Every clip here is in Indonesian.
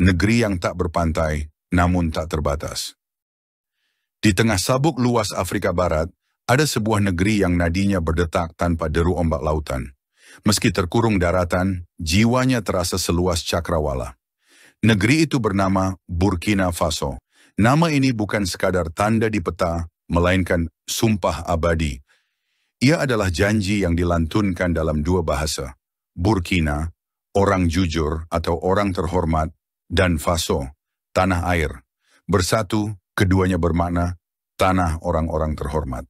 negeri yang tak berpantai, namun tak terbatas. Di tengah sabuk luas Afrika Barat, ada sebuah negeri yang nadinya berdetak tanpa deru ombak lautan. Meski terkurung daratan, jiwanya terasa seluas cakrawala. Negeri itu bernama Burkina Faso. Nama ini bukan sekadar tanda di peta, melainkan sumpah abadi. Ia adalah janji yang dilantunkan dalam dua bahasa. Burkina, orang jujur atau orang terhormat, dan Faso, tanah air. Bersatu, keduanya bermakna tanah orang-orang terhormat.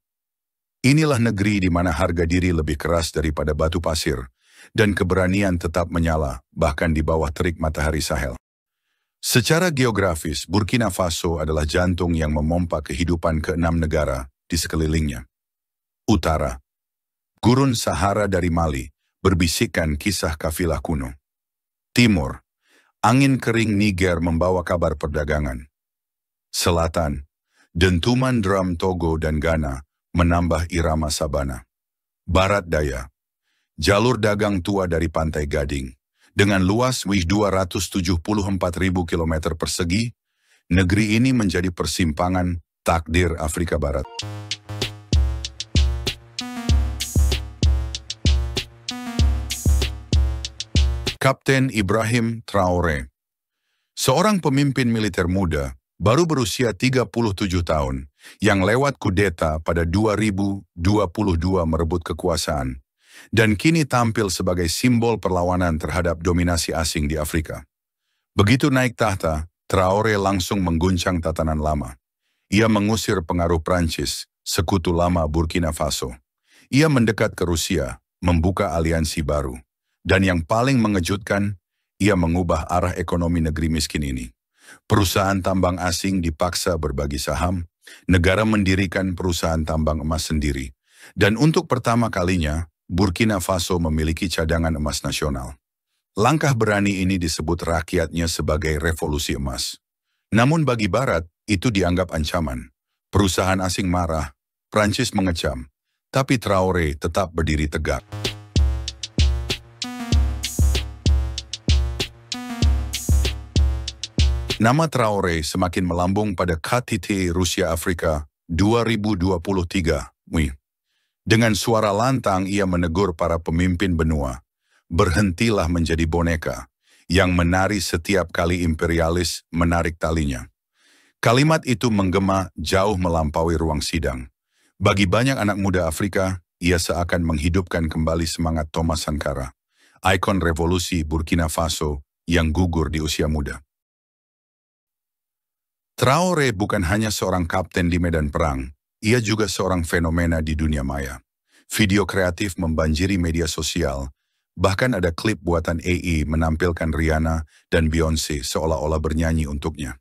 Inilah negeri di mana harga diri lebih keras daripada batu pasir, dan keberanian tetap menyala, bahkan di bawah terik matahari Sahel. Secara geografis, Burkina Faso adalah jantung yang memompa kehidupan ke-6 negara di sekelilingnya. Utara, Gurun Sahara dari Mali, berbisikkan kisah kafilah kuno. Timur, angin kering Niger membawa kabar perdagangan. Selatan, dentuman drum Togo dan Ghana menambah irama sabana. Barat daya, jalur dagang tua dari Pantai Gading. Dengan luas 274.000 km persegi, negeri ini menjadi persimpangan takdir Afrika Barat. Kapten Ibrahim Traoré, seorang pemimpin militer muda, baru berusia 37 tahun, yang lewat kudeta pada 2022 merebut kekuasaan, dan kini tampil sebagai simbol perlawanan terhadap dominasi asing di Afrika. Begitu naik tahta, Traoré langsung mengguncang tatanan lama. Ia mengusir pengaruh Prancis, sekutu lama Burkina Faso. Ia mendekat ke Rusia, membuka aliansi baru. Dan yang paling mengejutkan, ia mengubah arah ekonomi negeri miskin ini. Perusahaan tambang asing dipaksa berbagi saham, negara mendirikan perusahaan tambang emas sendiri. Dan untuk pertama kalinya, Burkina Faso memiliki cadangan emas nasional. Langkah berani ini disebut rakyatnya sebagai revolusi emas. Namun bagi Barat, itu dianggap ancaman. Perusahaan asing marah, Prancis mengecam, tapi Traoré tetap berdiri tegak. Nama Traoré semakin melambung pada KTT Rusia Afrika 2023. Dengan suara lantang ia menegur para pemimpin benua, berhentilah menjadi boneka yang menari setiap kali imperialis menarik talinya. Kalimat itu menggema jauh melampaui ruang sidang. Bagi banyak anak muda Afrika, ia seakan menghidupkan kembali semangat Thomas Sankara, ikon revolusi Burkina Faso yang gugur di usia muda. Traoré bukan hanya seorang kapten di medan perang, ia juga seorang fenomena di dunia maya. Video kreatif membanjiri media sosial, bahkan ada klip buatan AI menampilkan Rihanna dan Beyoncé seolah-olah bernyanyi untuknya.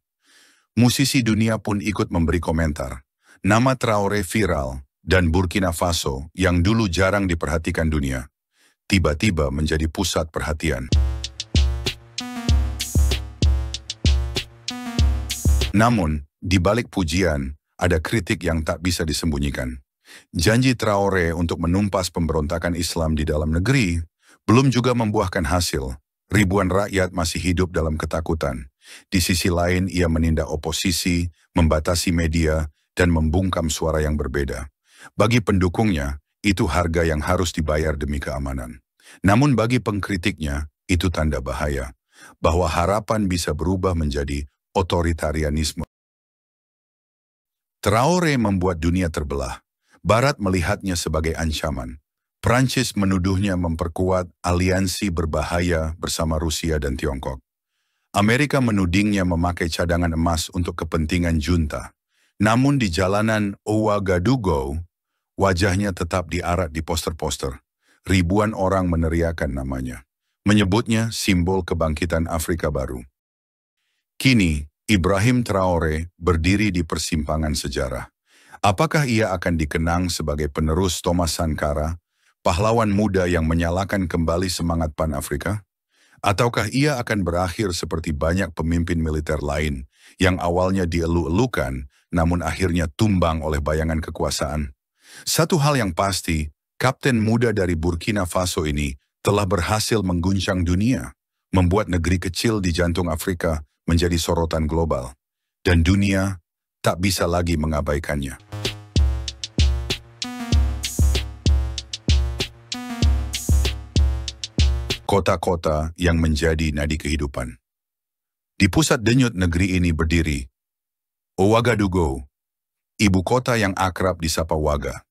Musisi dunia pun ikut memberi komentar. Nama Traoré viral, dan Burkina Faso yang dulu jarang diperhatikan dunia, tiba-tiba menjadi pusat perhatian. Namun, di balik pujian, ada kritik yang tak bisa disembunyikan. Janji Traoré untuk menumpas pemberontakan Islam di dalam negeri belum juga membuahkan hasil. Ribuan rakyat masih hidup dalam ketakutan. Di sisi lain, ia menindak oposisi, membatasi media, dan membungkam suara yang berbeda. Bagi pendukungnya, itu harga yang harus dibayar demi keamanan. Namun bagi pengkritiknya, itu tanda bahaya, bahwa harapan bisa berubah menjadi otoritarianisme. Traoré membuat dunia terbelah. Barat melihatnya sebagai ancaman. Prancis menuduhnya memperkuat aliansi berbahaya bersama Rusia dan Tiongkok. Amerika menudingnya memakai cadangan emas untuk kepentingan junta. Namun di jalanan Ouagadougou, wajahnya tetap diarak di poster-poster. Ribuan orang meneriakan namanya, menyebutnya simbol kebangkitan Afrika baru. Kini, Ibrahim Traoré berdiri di persimpangan sejarah. Apakah ia akan dikenang sebagai penerus Thomas Sankara, pahlawan muda yang menyalakan kembali semangat Pan-Afrika? Ataukah ia akan berakhir seperti banyak pemimpin militer lain yang awalnya dielu-elukan, namun akhirnya tumbang oleh bayangan kekuasaan? Satu hal yang pasti, kapten muda dari Burkina Faso ini telah berhasil mengguncang dunia, membuat negeri kecil di jantung Afrika menjadi sorotan global, dan dunia tak bisa lagi mengabaikannya. Kota-kota yang menjadi nadi kehidupan. Di pusat denyut negeri ini berdiri Ouagadougou, ibu kota yang akrab disapa Waga.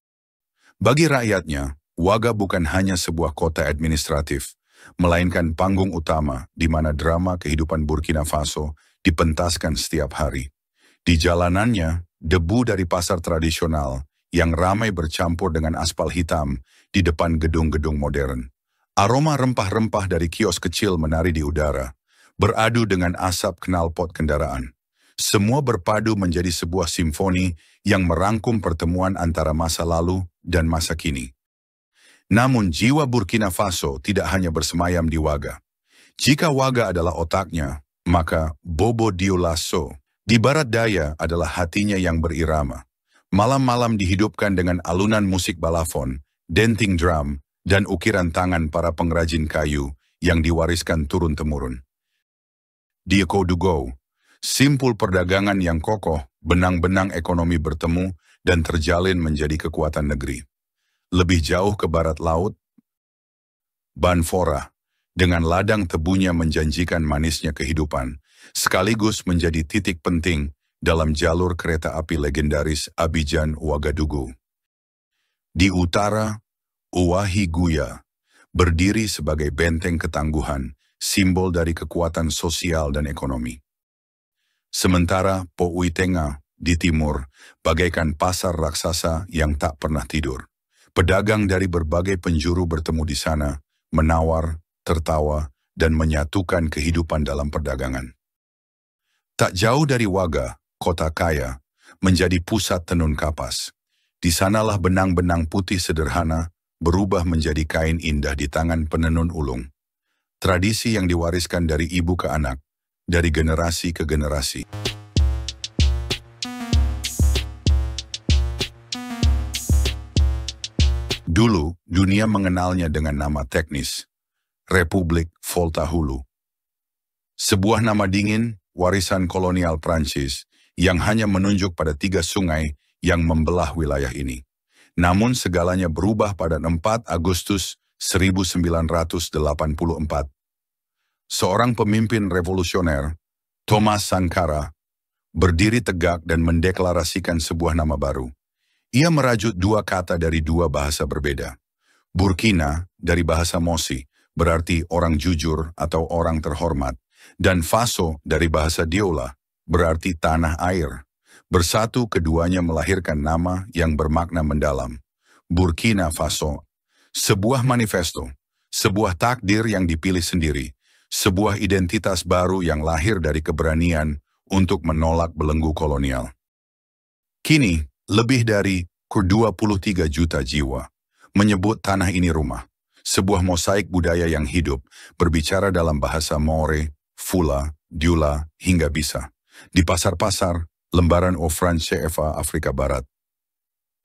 Bagi rakyatnya, Waga bukan hanya sebuah kota administratif, melainkan panggung utama di mana drama kehidupan Burkina Faso dipentaskan setiap hari. Di jalanannya, debu dari pasar tradisional yang ramai bercampur dengan aspal hitam di depan gedung-gedung modern. Aroma rempah-rempah dari kios kecil menari di udara, beradu dengan asap knalpot kendaraan. Semua berpadu menjadi sebuah simfoni yang merangkum pertemuan antara masa lalu dan masa kini. Namun jiwa Burkina Faso tidak hanya bersemayam di Waga. Jika Waga adalah otaknya, maka Bobo Dioulasso di barat daya adalah hatinya yang berirama. Malam-malam dihidupkan dengan alunan musik balafon, denting drum, dan ukiran tangan para pengrajin kayu yang diwariskan turun-temurun. Di Ouagadougou, simpul perdagangan yang kokoh, benang-benang ekonomi bertemu dan terjalin menjadi kekuatan negeri. Lebih jauh ke barat laut, Banfora, dengan ladang tebunya menjanjikan manisnya kehidupan, sekaligus menjadi titik penting dalam jalur kereta api legendaris Abidjan-Ouagadougou. Di utara, Ouahigouya berdiri sebagai benteng ketangguhan, simbol dari kekuatan sosial dan ekonomi. Sementara Pouitenga di timur bagaikan pasar raksasa yang tak pernah tidur. Pedagang dari berbagai penjuru bertemu di sana, menawar, tertawa, dan menyatukan kehidupan dalam perdagangan. Tak jauh dari Waga, kota kaya, menjadi pusat tenun kapas. Di sanalah benang-benang putih sederhana berubah menjadi kain indah di tangan penenun ulung. Tradisi yang diwariskan dari ibu ke anak, dari generasi ke generasi. Dulu, dunia mengenalnya dengan nama teknis, Republik Volta Hulu. Sebuah nama dingin, warisan kolonial Prancis, yang hanya menunjuk pada 3 sungai yang membelah wilayah ini. Namun segalanya berubah pada 4 Agustus 1984. Seorang pemimpin revolusioner, Thomas Sankara, berdiri tegak dan mendeklarasikan sebuah nama baru. Ia merajut 2 kata dari 2 bahasa berbeda. Burkina dari bahasa Mosi, berarti orang jujur atau orang terhormat, dan Faso dari bahasa Dioula, berarti tanah air. Bersatu keduanya melahirkan nama yang bermakna mendalam. Burkina Faso, sebuah manifesto, sebuah takdir yang dipilih sendiri, sebuah identitas baru yang lahir dari keberanian untuk menolak belenggu kolonial. Kini, lebih dari 23 juta jiwa menyebut tanah ini rumah, sebuah mosaik budaya yang hidup, berbicara dalam bahasa Maore, Fula, Dioula, hingga Bisa. Di pasar-pasar, lembaran ofran CFA Afrika Barat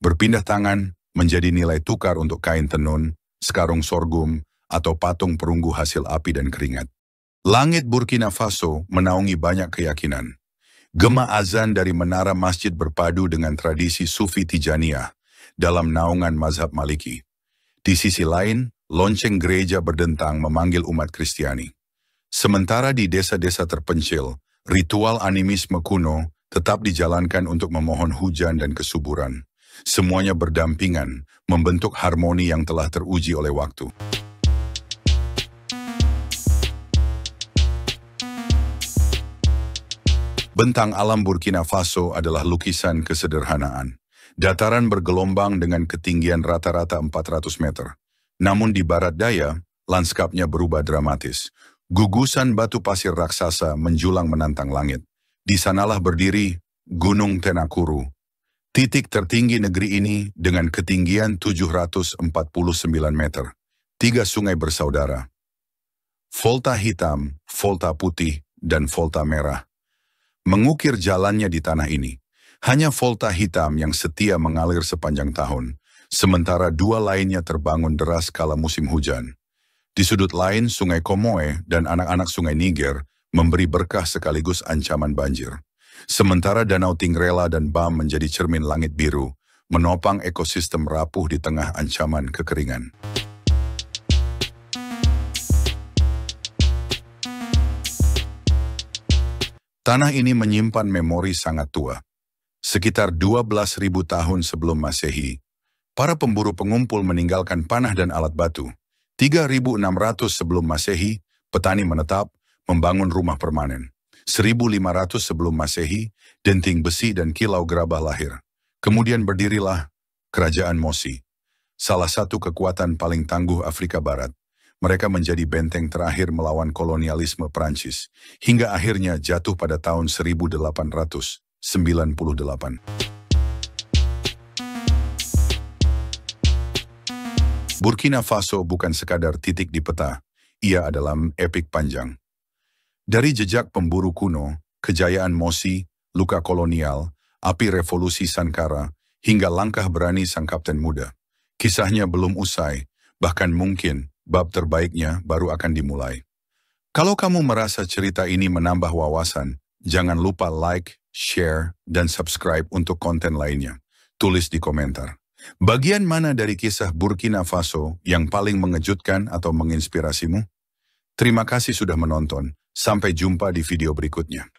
berpindah tangan menjadi nilai tukar untuk kain tenun, sekarung sorghum, atau patung perunggu hasil api dan keringat. Langit Burkina Faso menaungi banyak keyakinan. Gema azan dari menara masjid berpadu dengan tradisi Sufi Tijaniyah dalam naungan mazhab Maliki. Di sisi lain, lonceng gereja berdentang memanggil umat Kristiani. Sementara di desa-desa terpencil, ritual animisme kuno tetap dijalankan untuk memohon hujan dan kesuburan. Semuanya berdampingan, membentuk harmoni yang telah teruji oleh waktu. Bentang alam Burkina Faso adalah lukisan kesederhanaan. Dataran bergelombang dengan ketinggian rata-rata 400 meter. Namun di barat daya, lanskapnya berubah dramatis. Gugusan batu pasir raksasa menjulang menantang langit. Di sanalah berdiri Gunung Tenakuru, titik tertinggi negeri ini dengan ketinggian 749 meter. 3 sungai bersaudara. Volta hitam, Volta putih, dan Volta merah mengukir jalannya di tanah ini. Hanya Volta hitam yang setia mengalir sepanjang tahun, sementara 2 lainnya terbangun deras kala musim hujan. Di sudut lain, Sungai Comoé dan anak-anak Sungai Niger memberi berkah sekaligus ancaman banjir. Sementara Danau Tingrela dan Bam menjadi cermin langit biru, menopang ekosistem rapuh di tengah ancaman kekeringan. Tanah ini menyimpan memori sangat tua. Sekitar 12.000 tahun sebelum Masehi, para pemburu pengumpul meninggalkan panah dan alat batu. 3.600 sebelum Masehi, petani menetap, membangun rumah permanen. 1.500 sebelum Masehi, denting besi dan kilau gerabah lahir. Kemudian berdirilah Kerajaan Mosi, salah satu kekuatan paling tangguh Afrika Barat. Mereka menjadi benteng terakhir melawan kolonialisme Prancis, hingga akhirnya jatuh pada tahun 1898. Burkina Faso bukan sekadar titik di peta, ia adalah epik panjang. Dari jejak pemburu kuno, kejayaan Mosi, luka kolonial, api revolusi Sankara, hingga langkah berani sang kapten muda. Kisahnya belum usai, bahkan mungkin bab terbaiknya baru akan dimulai. Kalau kamu merasa cerita ini menambah wawasan, jangan lupa like, share, dan subscribe untuk konten lainnya. Tulis di komentar. Bagian mana dari kisah Burkina Faso yang paling mengejutkan atau menginspirasimu? Terima kasih sudah menonton. Sampai jumpa di video berikutnya.